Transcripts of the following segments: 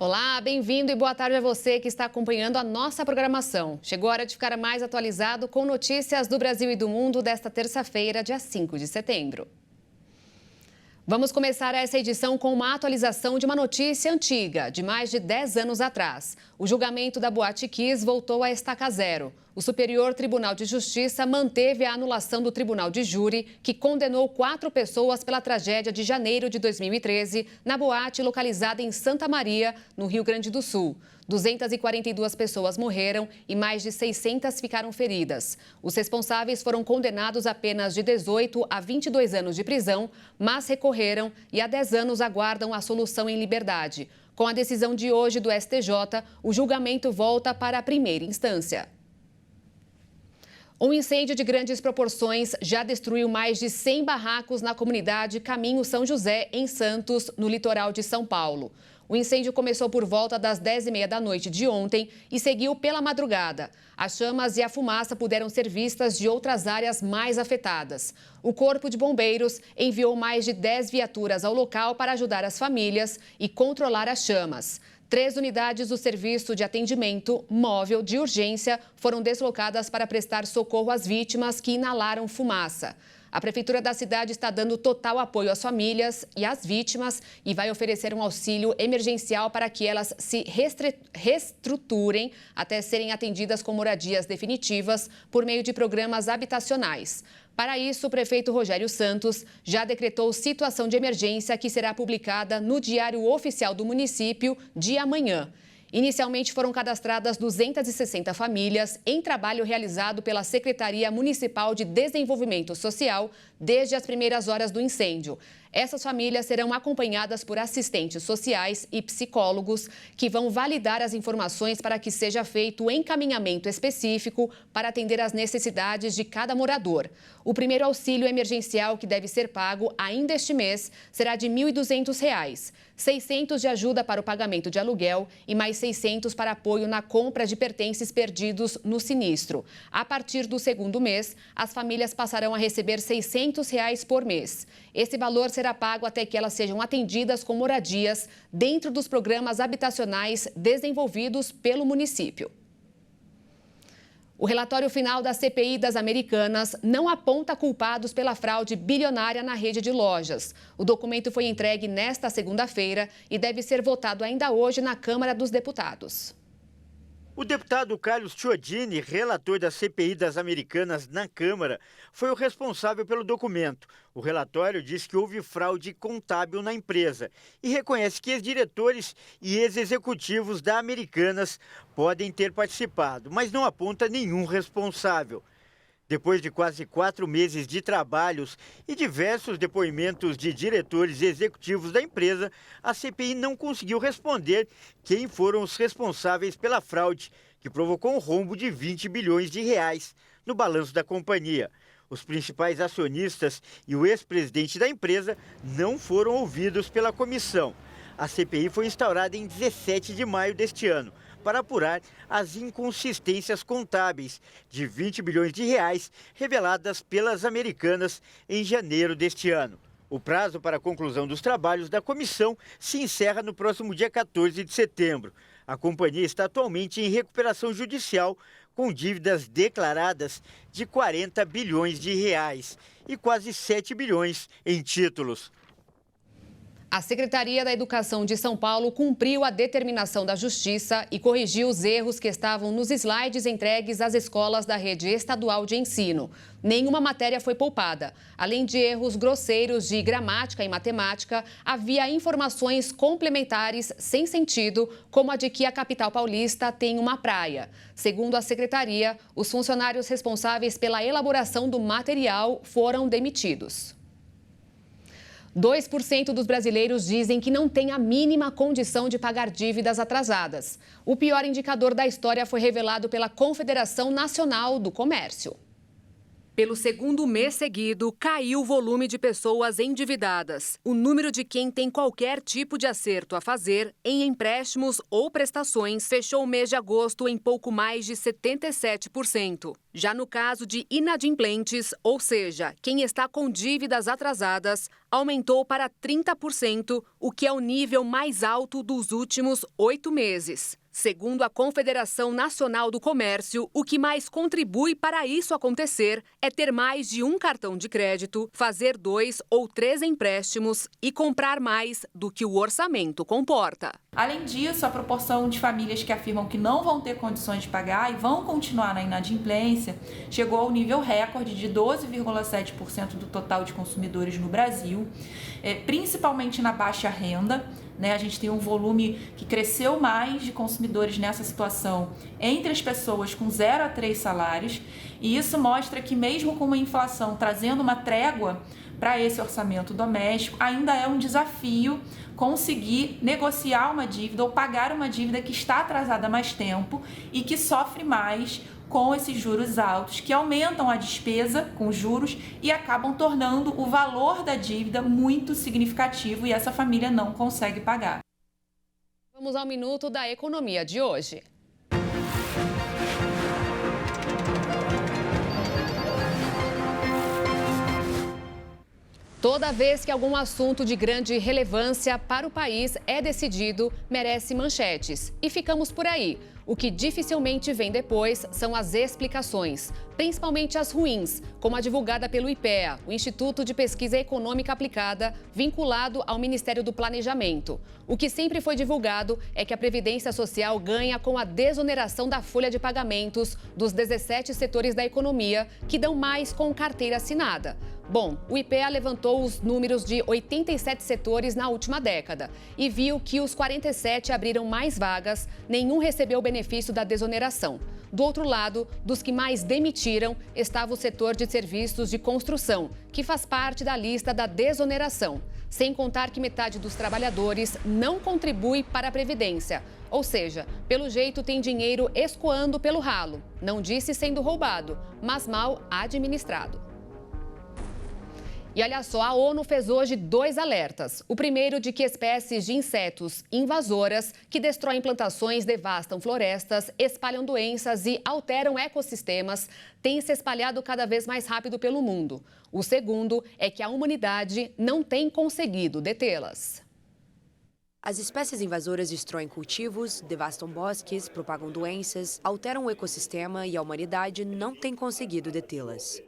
Olá, bem-vindo e boa tarde a você que está acompanhando a nossa programação. Chegou a hora de ficar mais atualizado com notícias do Brasil e do mundo desta terça-feira, dia 5 de setembro. Vamos começar essa edição com uma atualização de uma notícia antiga, de mais de 10 anos atrás. O julgamento da Boate Kiss voltou a estaca zero. O Superior Tribunal de Justiça manteve a anulação do Tribunal de Júri, que condenou 4 pessoas pela tragédia de janeiro de 2013, na boate localizada em Santa Maria, no Rio Grande do Sul. 242 pessoas morreram e mais de 600 ficaram feridas. Os responsáveis foram condenados a penas de 18 a 22 anos de prisão, mas recorreram e há 10 anos aguardam a solução em liberdade. Com a decisão de hoje do STJ, o julgamento volta para a primeira instância. Um incêndio de grandes proporções já destruiu mais de 100 barracos na comunidade Caminho São José, em Santos, no litoral de São Paulo. O incêndio começou por volta das 10h30 da noite de ontem e seguiu pela madrugada. As chamas e a fumaça puderam ser vistas de outras áreas mais afetadas. O Corpo de Bombeiros enviou mais de 10 viaturas ao local para ajudar as famílias e controlar as chamas. 3 unidades do Serviço de Atendimento Móvel de Urgência foram deslocadas para prestar socorro às vítimas que inalaram fumaça. A Prefeitura da cidade está dando total apoio às famílias e às vítimas e vai oferecer um auxílio emergencial para que elas se reestruturem até serem atendidas com moradias definitivas por meio de programas habitacionais. Para isso, o prefeito Rogério Santos já decretou situação de emergência que será publicada no Diário Oficial do município de amanhã. Inicialmente foram cadastradas 260 famílias em trabalho realizado pela Secretaria Municipal de Desenvolvimento Social desde as primeiras horas do incêndio. Essas famílias serão acompanhadas por assistentes sociais e psicólogos que vão validar as informações para que seja feito o encaminhamento específico para atender às necessidades de cada morador. O primeiro auxílio emergencial, que deve ser pago ainda este mês, será de R$ 1.200, 600 de ajuda para o pagamento de aluguel e mais 600 para apoio na compra de pertences perdidos no sinistro. A partir do segundo mês, as famílias passarão a receber R$ 600 por mês. Esse valor será pago até que elas sejam atendidas com moradias dentro dos programas habitacionais desenvolvidos pelo município. O relatório final da CPI das Americanas não aponta culpados pela fraude bilionária na rede de lojas. O documento foi entregue nesta segunda-feira e deve ser votado ainda hoje na Câmara dos Deputados. O deputado Carlos Chiodini, relator da CPI das Americanas na Câmara, foi o responsável pelo documento. O relatório diz que houve fraude contábil na empresa e reconhece que ex-diretores e ex-executivos da Americanas podem ter participado, mas não aponta nenhum responsável. Depois de quase 4 meses de trabalhos e diversos depoimentos de diretores e executivos da empresa, a CPI não conseguiu responder quem foram os responsáveis pela fraude, que provocou um rombo de 20 bilhões de reais no balanço da companhia. Os principais acionistas e o ex-presidente da empresa não foram ouvidos pela comissão. A CPI foi instaurada em 17 de maio deste ano, para apurar as inconsistências contábeis de 20 bilhões de reais reveladas pelas Americanas em janeiro deste ano. O prazo para a conclusão dos trabalhos da comissão se encerra no próximo dia 14 de setembro. A companhia está atualmente em recuperação judicial com dívidas declaradas de 40 bilhões de reais e quase 7 bilhões em títulos. A Secretaria da Educação de São Paulo cumpriu a determinação da Justiça e corrigiu os erros que estavam nos slides entregues às escolas da rede estadual de ensino. Nenhuma matéria foi poupada. Além de erros grosseiros de gramática e matemática, havia informações complementares sem sentido, como a de que a capital paulista tem uma praia. Segundo a Secretaria, os funcionários responsáveis pela elaboração do material foram demitidos. 2% dos brasileiros dizem que não têm a mínima condição de pagar dívidas atrasadas. O pior indicador da história foi revelado pela Confederação Nacional do Comércio. Pelo segundo mês seguido, caiu o volume de pessoas endividadas. O número de quem tem qualquer tipo de acerto a fazer em empréstimos ou prestações fechou o mês de agosto em pouco mais de 77%. Já no caso de inadimplentes, ou seja, quem está com dívidas atrasadas, aumentou para 30%, o que é o nível mais alto dos últimos 8 meses. Segundo a Confederação Nacional do Comércio, o que mais contribui para isso acontecer é ter mais de um cartão de crédito, fazer 2 ou 3 empréstimos e comprar mais do que o orçamento comporta. Além disso, a proporção de famílias que afirmam que não vão ter condições de pagar e vão continuar na inadimplência chegou ao nível recorde de 12,7% do total de consumidores no Brasil, principalmente na baixa renda. A gente tem um volume que cresceu mais de consumidores nessa situação entre as pessoas com 0 a 3 salários, e isso mostra que mesmo com uma inflação trazendo uma trégua para esse orçamento doméstico, ainda é um desafio conseguir negociar uma dívida ou pagar uma dívida que está atrasada há mais tempo e que sofre mais com esses juros altos, que aumentam a despesa com juros e acabam tornando o valor da dívida muito significativo e essa família não consegue pagar. Vamos ao Minuto da Economia de hoje. Toda vez que algum assunto de grande relevância para o país é decidido, merece manchetes. E ficamos por aí. O que dificilmente vem depois são as explicações, principalmente as ruins, como a divulgada pelo IPEA, o Instituto de Pesquisa Econômica Aplicada, vinculado ao Ministério do Planejamento. O que sempre foi divulgado é que a Previdência Social ganha com a desoneração da folha de pagamentos dos 17 setores da economia, que dão mais com carteira assinada. Bom, o IPEA levantou os números de 87 setores na última década e viu que os 47 abriram mais vagas, nenhum recebeu o benefício da desoneração. Do outro lado, dos que mais demitiram, estava o setor de serviços de construção, que faz parte da lista da desoneração. Sem contar que metade dos trabalhadores não contribui para a Previdência. Ou seja, pelo jeito tem dinheiro escoando pelo ralo. Não disse sendo roubado, mas mal administrado. E olha só, a ONU fez hoje 2 alertas. O primeiro de que espécies de insetos invasoras que destroem plantações, devastam florestas, espalham doenças e alteram ecossistemas têm se espalhado cada vez mais rápido pelo mundo. O segundo é que a humanidade não tem conseguido detê-las. As espécies invasoras destroem cultivos, devastam bosques, propagam doenças, alteram o ecossistema e a humanidade não tem conseguido detê-las.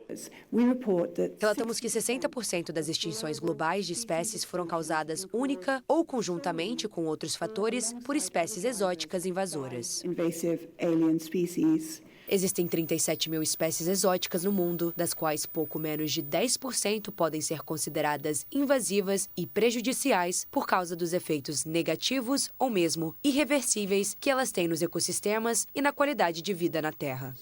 Relatamos que 60% das extinções globais de espécies foram causadas única ou conjuntamente com outros fatores por espécies exóticas invasoras. Existem 37 mil espécies exóticas no mundo, das quais pouco menos de 10% podem ser consideradas invasivas e prejudiciais por causa dos efeitos negativos ou mesmo irreversíveis que elas têm nos ecossistemas e na qualidade de vida na Terra.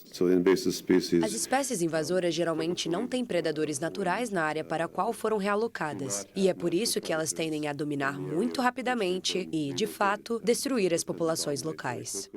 As espécies invasoras geralmente não têm predadores naturais na área para a qual foram realocadas, e é por isso que elas tendem a dominar muito rapidamente e, de fato, destruir as populações locais.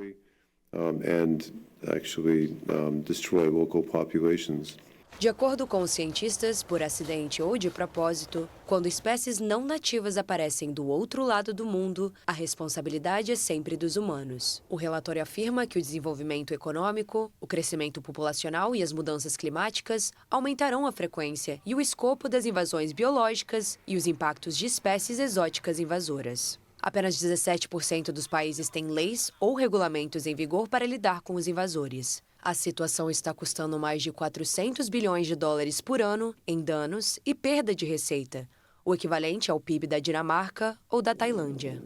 Destroy local populations. De acordo com os cientistas, por acidente ou de propósito, quando espécies não nativas aparecem do outro lado do mundo, a responsabilidade é sempre dos humanos. O relatório afirma que o desenvolvimento econômico, o crescimento populacional e as mudanças climáticas aumentarão a frequência e o escopo das invasões biológicas e os impactos de espécies exóticas invasoras. Apenas 17% dos países têm leis ou regulamentos em vigor para lidar com os invasores. A situação está custando mais de 400 bilhões de dólares por ano em danos e perda de receita, o equivalente ao PIB da Dinamarca ou da Tailândia.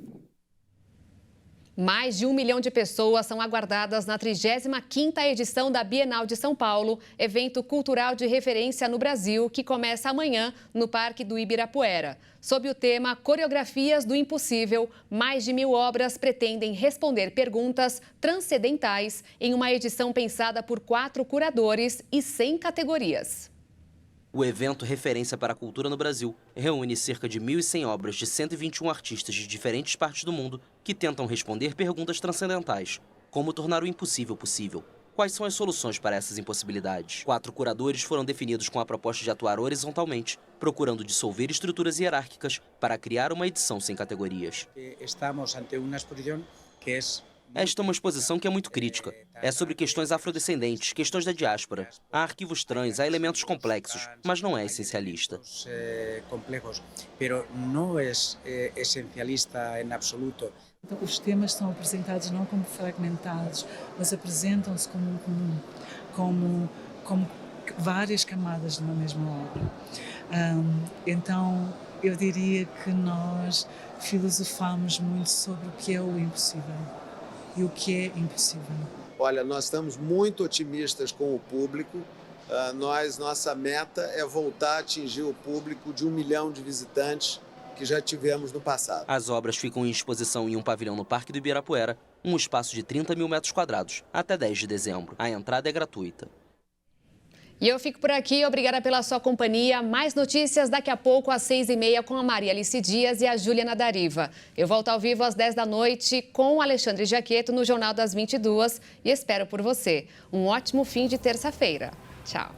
Mais de 1 milhão de pessoas são aguardadas na 35ª edição da Bienal de São Paulo, evento cultural de referência no Brasil, que começa amanhã no Parque do Ibirapuera. Sob o tema Coreografias do Impossível, mais de 1.000 obras pretendem responder perguntas transcendentais em uma edição pensada por 4 curadores e 100 categorias. O evento Referência para a Cultura no Brasil reúne cerca de 1.100 obras de 121 artistas de diferentes partes do mundo que tentam responder perguntas transcendentais, como tornar o impossível possível. Quais são as soluções para essas impossibilidades? 4 curadores foram definidos com a proposta de atuar horizontalmente, procurando dissolver estruturas hierárquicas para criar uma edição sem categorias. Estamos ante uma exposição que é... Esta é uma exposição que é muito crítica. É sobre questões afrodescendentes, questões da diáspora. Há arquivos trans, há elementos complexos, mas não é essencialista. Complexos, mas não é essencialista em absoluto. Os temas são apresentados não como fragmentados, mas apresentam-se como várias camadas de uma mesma obra. Então, eu diria que nós filosofamos muito sobre o que é o impossível e o que é impossível. Olha, nós estamos muito otimistas com o público. Nossa meta é voltar a atingir o público de 1 milhão de visitantes que já tivemos no passado. As obras ficam em exposição em um pavilhão no Parque do Ibirapuera, um espaço de 30 mil metros quadrados, até 10 de dezembro. A entrada é gratuita. E eu fico por aqui, obrigada pela sua companhia. Mais notícias daqui a pouco às 6h30 com a Maria Alice Dias e a Juliana Dariva. Eu volto ao vivo às 10 da noite com o Alexandre Jaqueto no Jornal das 22 e espero por você. Um ótimo fim de terça-feira. Tchau.